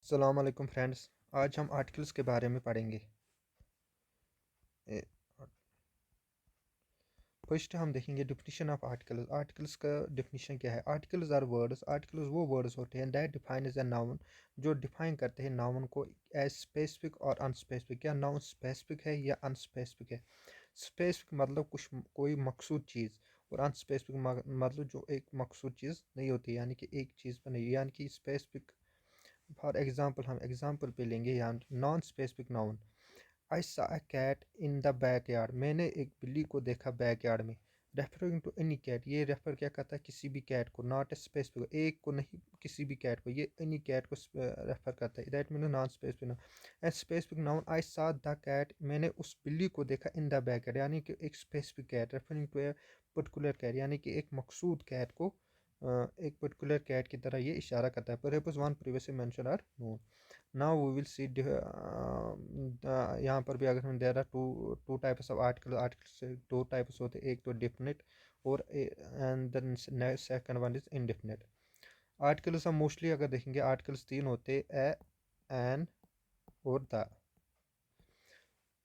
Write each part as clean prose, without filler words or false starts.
अस्सलाम वालेकुम फ्रेंड्स। आज हम आर्टिकल्स के बारे में पढ़ेंगे। फर्स्ट हम देखेंगे डिफिनीशन ऑफ आर्टिकल्स। आर्टिकल्स का डिफिनीशन क्या है? Articles are words. आर्टिकल्स वो वर्ड्स होते हैं that define as a noun, जो डिफाइन करते हैं नाउन को एज स्पेसिफिक और अनस्पेसिफिक। या नाउन स्पेसिफिक है या अनस्पेसिफिक है। स्पेसिफिक मतलब कुछ कोई मकसूद चीज़, और अनस्पेसिफिक मतलब जो एक मकसूद चीज़ नहीं होती, यानी कि एक चीज़ पर नहीं, यानी कि स्पेसिफिक। फॉर एग्जांपल हम एग्जांपल पे लेंगे यहाँ non specific noun. I saw a cat in the backyard. मैंने एक बिल्ली को देखा बैक यार्ड में। रेफरिंग टू एनी कैट, ये रेफर क्या करता है? किसी भी कैट को, नॉट ए स्पेसिफिक, एक को नहीं, किसी भी कैट को। ये एनी कैट को रेफर करता है। That mean non specific noun. And specific noun, I saw the cat, मैंने उस बिल्ली को देखा इन द बैक यार्ड, यानी कि एक specific cat, referring to a particular cat, यानी कि एक मकसूद कैट को एक पर्टिकुलर कैट की तरह ये इशारा करता है। Perhaps one previously mention or known. Now we will see यहाँ पर भी अगर हम there are two two types of articles से दो टाइप्स होते हैं, एक तो डिफिनिट और and then second one is indefinite. Articles हम मोस्टली अगर देखेंगे आर्टिकल्स तीन होते हैं, एन और द।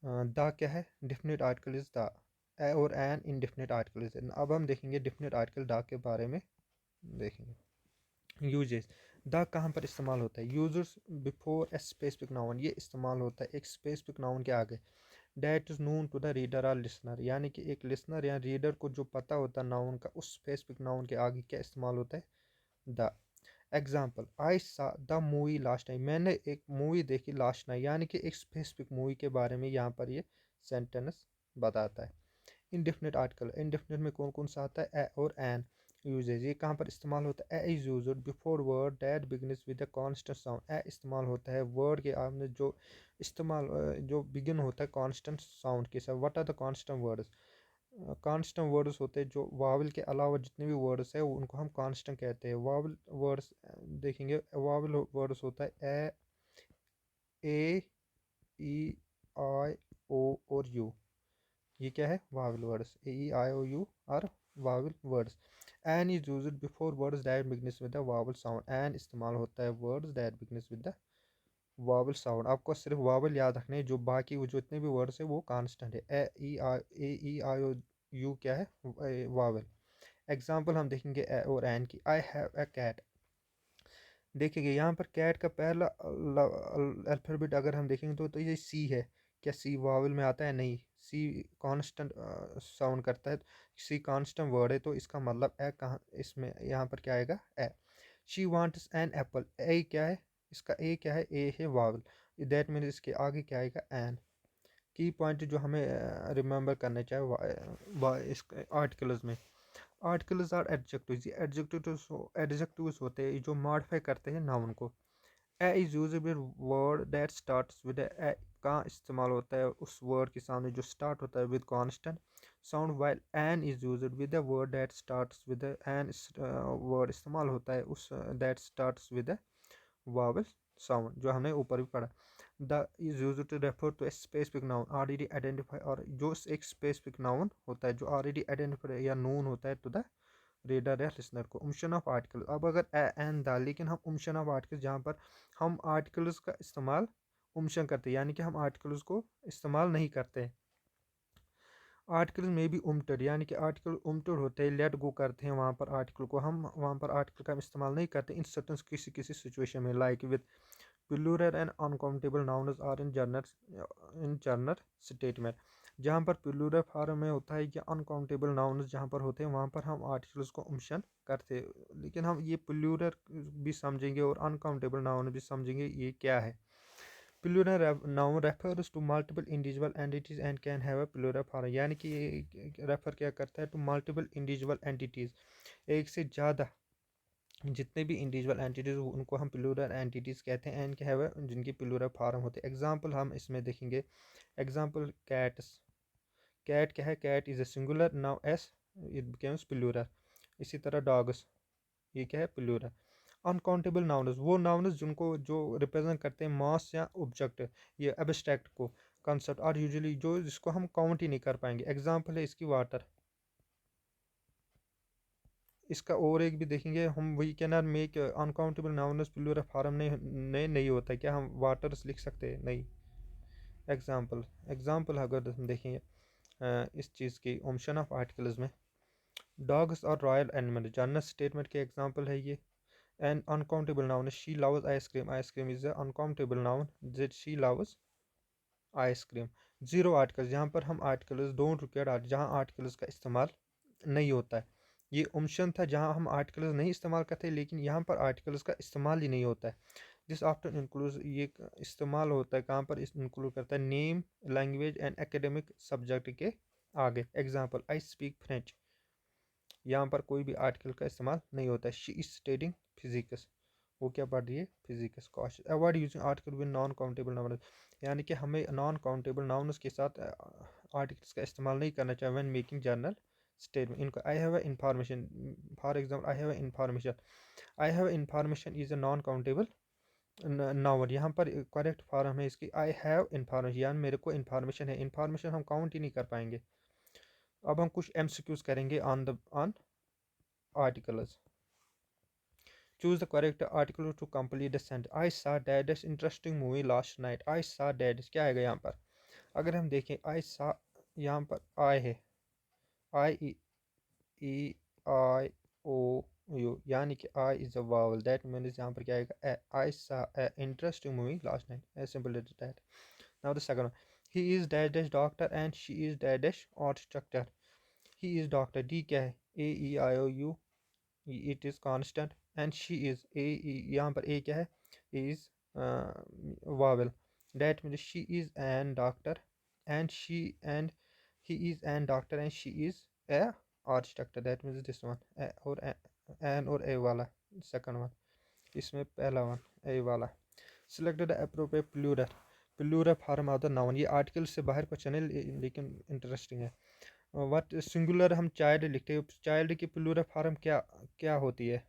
द क्या है? डिफिनिट आर्टिकल इज द, ए और एन इनडिफिनिट आर्टिकल इज। अब हम देखेंगे डिफिनिट आर्टिकल द के बारे में देखेंगे। यूजेस, द कहाँ पर इस्तेमाल होता है? Users before a specific noun, ये इस्तेमाल होता है एक स्पेसिफिक नाउन के आगे। That is known to the reader और लिसनर, यानी कि एक लिसनर या रीडर को जो पता होता है नाउन का, उस स्पेसिफिक नाउन के आगे क्या इस्तेमाल होता है? The. Example, I saw the movie last night, मैंने एक मूवी देखी लास्ट नाइट, यानी कि एक स्पेसिफिक मूवी के बारे में यहाँ पर ये सेंटेंस बताता है। इनडेफिनेट आर्टिकल, इनडेफिनेट में कौन कौन सा आता है? ए और एन। यूजेज, ये कहाँ पर इस्तेमाल होता है? A is used before word that begins with the consonant sound. A इस्तेमाल होता है वर्ड के आगे जो इस्तेमाल जो बिगिन होता है कांस्टेंट साउंड के साथ। What are the constant words? Constant words होते हैं जो वावल के अलावा जितने भी वर्ड्स है उनको हम कांस्टेंट कहते हैं। वावल वर्ड्स देखेंगे, वावल वर्ड्स होता है ए, ई, आई, ओ और यू। ये क्या है? Vowel words. A, E, I, O, U are vowel words. An is used before words that begins with the vowel sound. An इस्तेमाल होता है words that begins with the vowel sound. आपको सिर्फ vowel याद रखने हैं, जो बाकी वो जितने भी वर्ड्स है वो कांस्टेंट है। ई आई ओ यू क्या है? वावल। एग्जाम्पल हम देखेंगे ए और एन की। I have a cat. देखिए यहाँ पर कैट का पहला अल्फ़ाबेट अगर हम देखेंगे तो ये सी है। क्या सी वावल में आता है? नहीं, सी कांस्टेंट साउंड करता है। सी कांस्टेंट वर्ड है, तो इसका मतलब ए कहाँ इसमें यहाँ पर क्या आएगा? A. She wants an apple. A क्या है? इसका ए क्या है? ए है वावल। दैट मीन इसके आगे क्या आएगा? एन। की पॉइंट जो हमें रिमेंबर करना चाहिए इस आर्टिकल्स में। Articles are adjectives. ये एडजेक्टिव्स होते हैं जो मॉडिफाई करते हैं नाउन को। A is usable word that starts with a, कहाँ इस्तेमाल होता है? उस वर्ड के सामने जो स्टार्ट होता है with constant sound. While an is used with a word that starts with an, word इस्तेमाल होता है उस that starts with vowel sound, जो हमने ऊपर भी पढ़ा। The is used to refer to a specific noun already identify, और जो एक स्पेसिफिक नाउन होता है जो ऑलरेडी आइडेंटिफाई या नोन होता है टू द रीडर या लिसनर को। उम्शन ऑफ आर्टिकल, अब अगर एन द, लेकिन हम उम्शन ऑफ आर्टिकल जहाँ पर हम आर्टिकल्स का इस्तेमाल उम्शन करते हैं, यानी कि हम आर्टिकल्स को इस्तेमाल नहीं करते हैं। आर्टिकल में भी उमटेड, यानी कि आर्टिकल उमटेड होते हैं, लेट गो करते हैं वहाँ पर आर्टिकल को, हम वहाँ पर आर्टिकल का इस्तेमाल नहीं करते इन सर्टन किसी किसी सिचुएशन में। Like with plural and uncountable nouns are in general statement. जहाँ पर प्लूरल फॉर्म में होता है या अनकाउंटेबल नाउन्स जहाँ पर होते हैं वहाँ पर हम आर्टिकल्स को ऑप्शन करते हैं। लेकिन हम ये प्लूरल भी समझेंगे और अनकाउंटेबल नाउन भी समझेंगे ये क्या है। Plural noun refers to multiple individual entities and can have a plural form, यानी कि रेफर क्या करता है? टू मल्टीपल इंडिविजुअल एंटिटीज, एक से ज़्यादा जितने भी इंडिविजुअल एंटिटीज उनको हम प्लूरल एंटिटीज़ कहते हैं, एंड क्या है जिनकी प्लूरल फॉर्म होते हैं। एग्जांपल हम इसमें देखेंगे। एग्जांपल कैट्स, कैट क्या है? Cat is a singular, now S it becomes plural. इसी तरह डॉग्स, ये क्या है? प्लूरल। अनकाउंटेबल नाउन्स, वो नाउन्स जिनको जो रिप्रेजेंट करते हैं मास या ऑब्जेक्ट, ये एब्स्ट्रैक्ट को कंसेप्ट, और यूजुअली जो जिसको हम काउंट ही नहीं कर पाएंगे। एग्जांपल है इसकी वाटर, इसका और एक भी देखेंगे हम, we can not make uncountable noun plural form नहीं होता है, क्या हम वाटर्स लिख सकते हैं? नहीं। एग्जाम्पल एग्जाम्पल अगर हम देखेंगे इस चीज़ की ओमिशन ऑफ आर्टिकल्स में, डॉग्स और रॉयल एनिमल जनरल स्टेटमेंट के एग्जाम्पल है ये। N uncountable noun, she loves ice cream, ice cream is a uncountable noun, that she loves ice cream. Zero articles, यहाँ पर हम आर्टिकल्स डोंट रिक्वायर जहाँ आर्टिकल्स का इस्तेमाल नहीं होता है। ये ऑप्शन था जहाँ हम आर्टिकल्स नहीं इस्तेमाल करते, लेकिन यहाँ पर आर्टिकल्स का इस्तेमाल ही नहीं होता है। दिस आफ्टर इंक्लूड, ये इस्तेमाल होता है कहाँ पर, इंक्लूड करता है name, language and academic subject के आगे। एग्जाम्पल, आई स्पीक फ्रेंच, यहाँ पर कोई भी आर्टिकल का इस्तेमाल नहीं होता है। शी इज स्टडिंग फिजिक्स, वो क्या पढ़ रही है? Physics. Caution, avoid using article with non countable noun, यानी कि हमें नॉन काउंटेबल नाउन्स के साथ आर्टिकल्स का इस्तेमाल नहीं करना चाहिए व्हेन मेकिंग जनरल स्टेटमेंट। इनको I have information, for example I have information, I have information is a non countable noun. यहाँ पर करेक्ट फॉर्म है इसकी आई हैव इंफॉर्मेशन, यानी मेरे को इंफॉर्मेशन है। इंफॉर्मेशन हम काउंट ही नहीं कर पाएंगे। अब हम कुछ एमसीक्यूज करेंगे on articles. Choose the correct article to complete the sentence. I saw Dad's interesting movie last night. I saw Dad, क्या आएगा यहाँ पर? अगर हम देखें I saw, यहाँ पर I है, I E I O U, यानी कि I is a vowel. That means यहाँ पर क्या आएगा? I saw a interesting movie last night. As simple as that. Now the second one. He is Dad's doctor and she is Dad's art instructor. He is doctor. D क्या है? A E I O U, it is constant, and she is a, यहाँ पर a क्या है? is vowel. That means she is an doctor and he is an doctor and she is a architect. That means this one और an और a वाला second one, इसमें पहला one a वाला। Select the appropriate plural form of the noun, ये article से बाहर question है लेकिन इंटरेस्टिंग है। व्हाट सिंगुलर हम चाइल्ड लिखते हैं, चाइल्ड की प्लूरल फॉर्म क्या क्या होती है?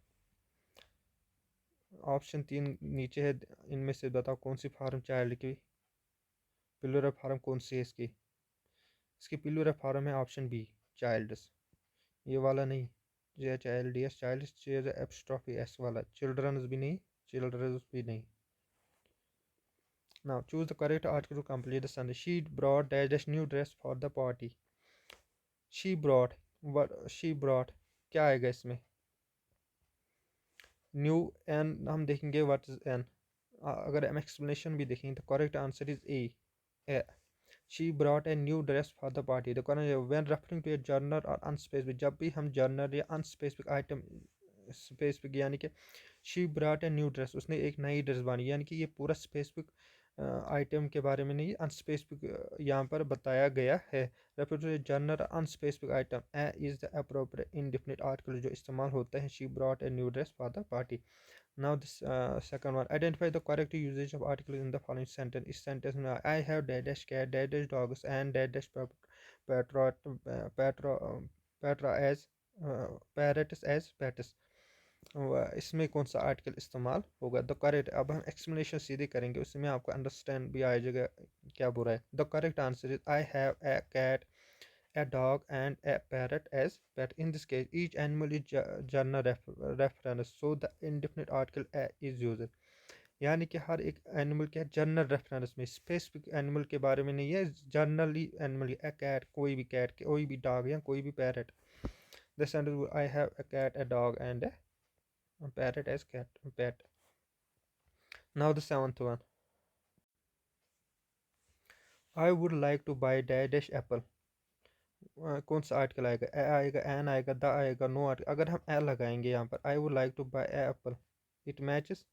ऑप्शन 3 नीचे है, इनमें से बताओ कौन सी फॉर्म चाइल्ड की प्लूरल फॉर्म कौन सी है इसकी? इसकी प्लूरल फॉर्म है ऑप्शन बी, चाइल्ड्स। ये वाला नहीं, जे चाइल्ड एस, चाइल्ड एप्स्ट्रॉफी एस वाला, चिल्ड्रंस भी नहीं, चिल्ड्रंस भी नहीं। Now choose the correct article to complete the sentence. She brought dash new dress for the party. She brought, she brought क्या आएगा इसमें? न्यू, एन हम देखेंगे व्हाट इज एन। अगर हम एक्सप्लेनेशन भी देखेंगे तो correct answer is a. She brought a new dress for the party. तो when referring to a general और अनस्पेसिफिक, जब भी हम जर्नल या अनस्पेसिफिक आइटम, स्पेसिफिक यानी कि she brought a new dress, उसने एक नई ड्रेस बनी, यानी कि ये पूरा स्पेसिफिक आइटम के बारे में नहीं, अनस्पेसिफिक यहाँ पर बताया गया है। Refer to general unspecific item, a is the appropriate indefinite article जो इस्तेमाल होता है she brought a new dress for the party. Now this second one, identify the correct usage of article in the following sentence. इस sentence में I have dash cat dash dogs and dash पेट्रा पेट्रा पेट्रा as parrots as pets, इसमें कौन सा article इस्तेमाल होगा? द करेक्ट, अब हम एक्सप्लेनेशन सीधे करेंगे, उसमें आपको अंडरस्टैंड भी आ जाएगा क्या बुरा है। The correct answer is I have a cat, a dog and a parrot as pet. In this case, each animal is general reference, so the indefinite article a is used. यानी कि हर एक animal के general reference में, specific animal के बारे में नहीं है, जनरली एनिमल, ए कैट कोई भी कैट, कोई भी डॉग या कोई भी parrot. The sentence I have a cat, a dog and a parrot as cat pet. Now the seventh one, I would like to buy dash apple. कौन सा article आएगा? ए आएगा, एन आएगा, द आएगा, नो आर्टिकल। अगर हम ए लगाएंगे यहाँ पर, I would like to buy a apple, it matches,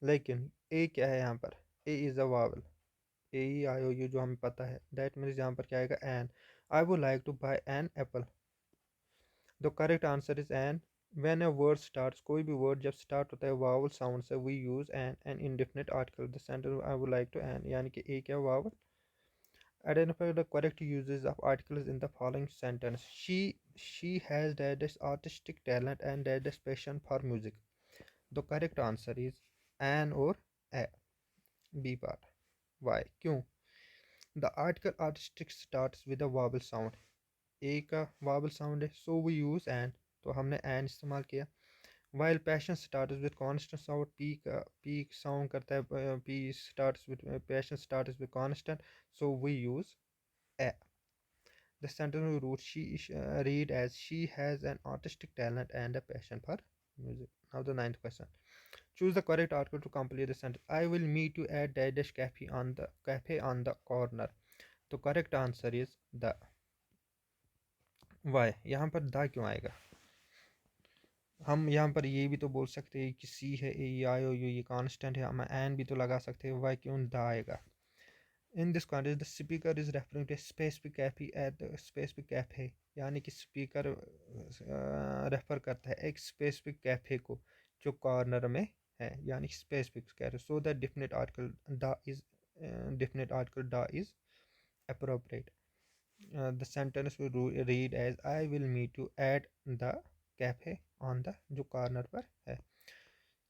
लेकिन ए क्या है यहाँ पर? A is a vowel, A E I O U जो हमें पता है। दैट मीन्स यहाँ पर क्या आएगा? An. I would like to buy an apple. The correct answer is an. When a word starts, कोई भी वर्ड जब स्टार्ट होता है वावल साउंड से, we use an indefinite article. The sentence I would like to an, यानी कि a क्या vowel. Identify the correct uses of articles in the following sentence. She has that artistic talent and that passion for music. The correct answer is an or a, B part. Why? क्यों? The article artistic starts with a vowel sound. A का vowel sound है, so we use an. तो हमने an इस्तेमाल किया। While passion start with constant sound, peak sound करता है, P start with passion start with consonant, so we use a. The sentence we wrote, read as she has an artistic talent and a passion for music. Now the ninth question. Choose the correct article to complete the sentence. I will meet you at dash cafe on the corner. तो correct answer is the. Why? यहाँ पर the क्यों आएगा? हम यहाँ पर ये भी तो बोल सकते हैं कि सी है, ए आई ओ यू ये कांस्टेंट है, हम एन भी तो लगा सकते हैं, वाई क्यों द आएगा? In this context, the speaker is referring to a specific cafe at the specific cafe, यानी कि स्पीकर रेफर करता है एक स्पेसिफिक कैफे को जो कॉर्नर में है, यानी स्पेसिफिक कह रहे, so that definite article da is appropriate. The sentence will read as I will meet you at the cafe on the जो कॉर्नर पर है.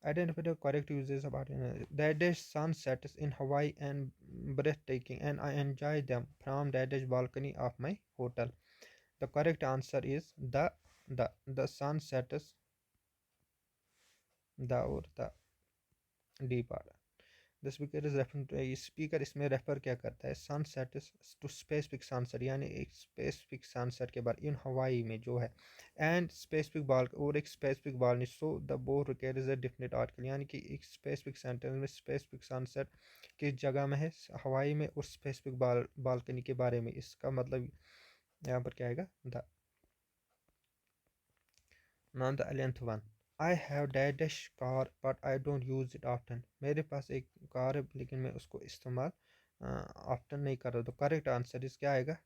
Identify the correct uses of art. That day sun sets in Hawaii and breathtaking, and I enjoy them from that balcony of my hotel. The correct answer is the sun sets the D part. The speaker is referring to speaker इसमें refer क्या करता है? Sunset to specific sunset, यानी एक specific sunset के बारे इन हवाई में जो है, एंड स्पेसिफिक बाल और एक स्पेसिफिक बालनी, so the both requires a definite article, यानी कि एक स्पेसिफिक सेंटेंस में स्पेसिफिक सनसेट किस जगह में है, हवाई में, और स्पेसिफिक बालकनी के बारे में, इसका मतलब यहाँ पर क्या आएगा? The. Now the 11th one. I have dash car but I don't use it often. मेरे पास एक कार है लेकिन मैं उसको इस्तेमाल ऑफ्टन नहीं कर रहा. तो करेक्ट आंसर इस क्या आएगा?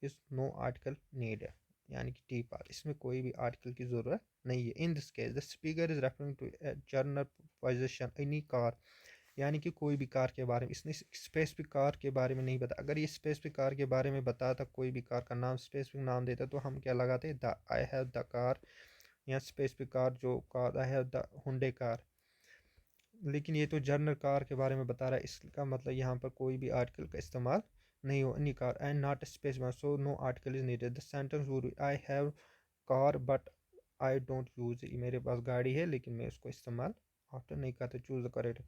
इस नो आर्टिकल नीड है, यानी कि टी पार, इसमें कोई भी आर्टिकल की ज़रूरत नहीं है. In this case the speaker is referring to general position any car, यानी कि कोई भी कार के बारे में, इसने स्पेसिफिक कार के बारे में नहीं बताया. अगर ये स्पेसिफिक कार के बारे में बताता, कोई भी कार का नाम स्पेसिफिक नाम देता, तो हम क्या लगाते? The. I have the car, या स्पेसिफिक कार जो car I have the Hunde car. लेकिन ये तो जर्नल कार के बारे में बता रहा है, इसका मतलब यहाँ पर कोई भी आर्टिकल का इस्तेमाल नहीं हो. Any car and not space, so no article is needed. The sentence would I have car but I don't use, मेरे पास गाड़ी है लेकिन मैं उसको इस्तेमाल आफ्टर नहीं करता. Choose the correct.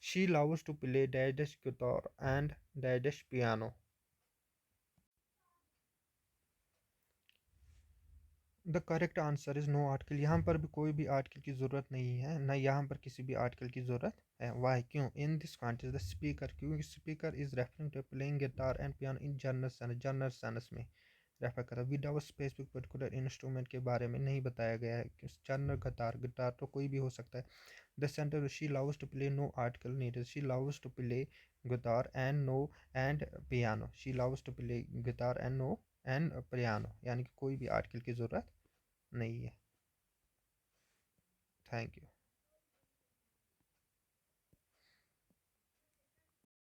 She loves to play dash guitar and dash piano. The correct answer is no article. यहाँ पर भी कोई भी आर्टिकल की ज़रूरत नहीं है, ना यहाँ पर किसी भी आर्टिकल की ज़रूरत है. वाई? क्यों? In this context the speaker, क्योंकि speaker is referring to playing guitar and piano in general sense में रेफर करा. विदाउट स्पेसिफिक पर्टिकुलर इंस्ट्रूमेंट के बारे में नहीं बताया गया है कि जनरल गिटार, गिटार तो कोई भी हो सकता है. The sentence she loves to play, no article needed. She loves to play guitar and piano. She loves to play guitar and piano, यानी कि कोई भी आर्टिकल की ज़रूरत नहीं है. Thank you.